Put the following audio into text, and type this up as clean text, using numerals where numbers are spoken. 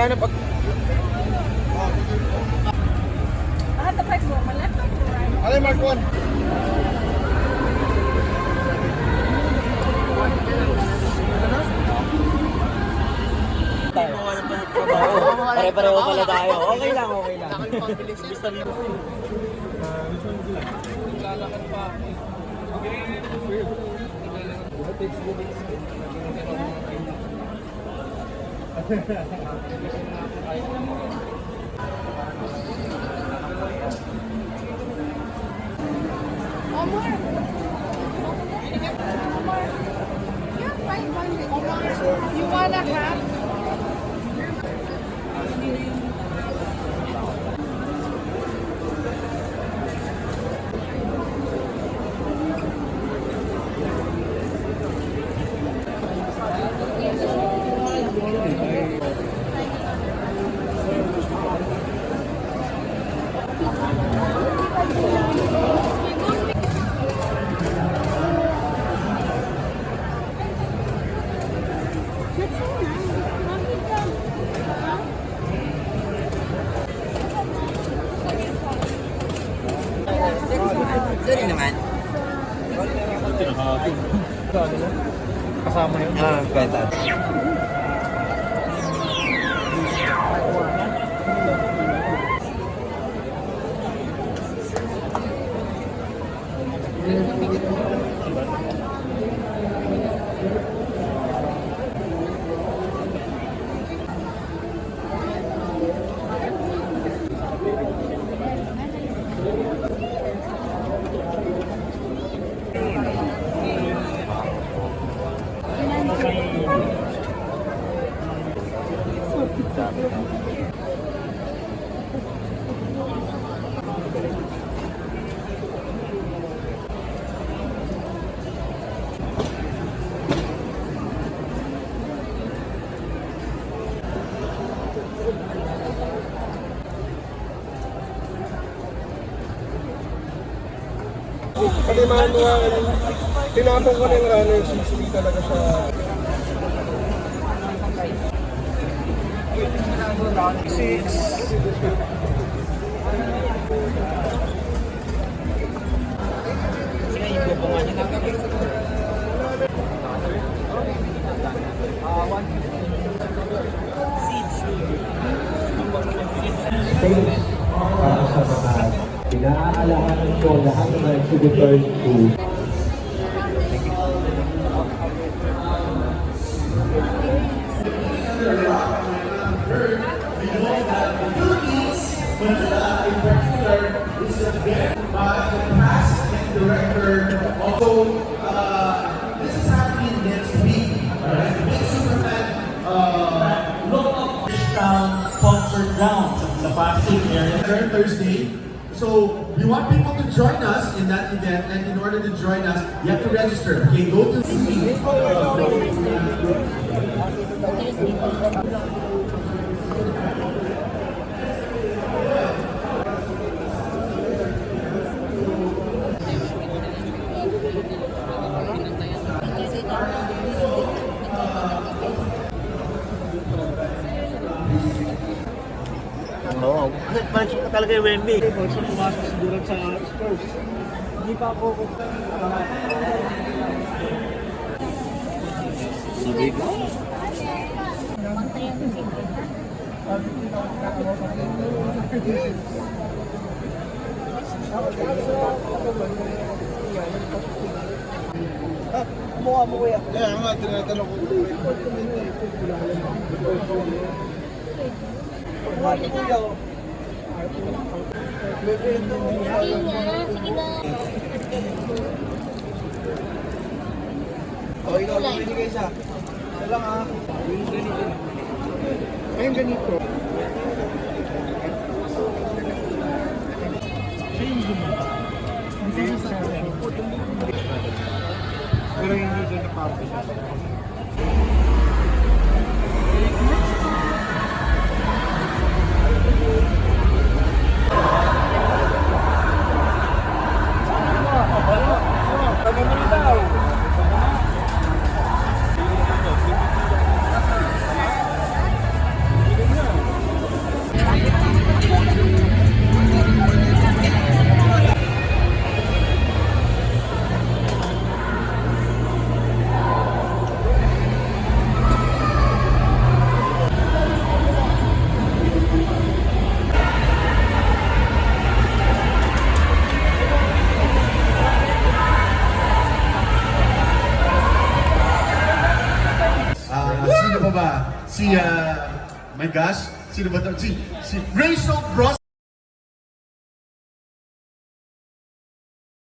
kaya na pag... The price go on left or right? Alay, Mark 1. Pare-pareho pala tayo. Okay lang, okay lang. Lalakad pa. Omar. Omar. Yeah, 500. Omar, you wanna have? Sorry naman. Kasama yun? Kwenta. Palimahan mo nga, tinapong ko na yung runner, sisili talaga siya. Six. Para sa mga inaalahan ko lahat ng mga exhibitors to this is happening next week. Alright, the big Superman look up sponsored ground sa Pasig area Thursday. So we want people to join us in that event, and in order to join us, you have to register. Okay, go to Oo. Bakit ka talaga yung Wemby? Gusto pumasok siguro sa Spurs. Hindi pa ako Sabi ko? mukha mo kuya. Kaya nga, tinatanong ko. Mukha mo kuya. O, ikaw lang binigay isa. Isa lang ha. Ayun ganito. Pero hindi siya na-party. my gosh, sino ba to? Si Rachel Bros.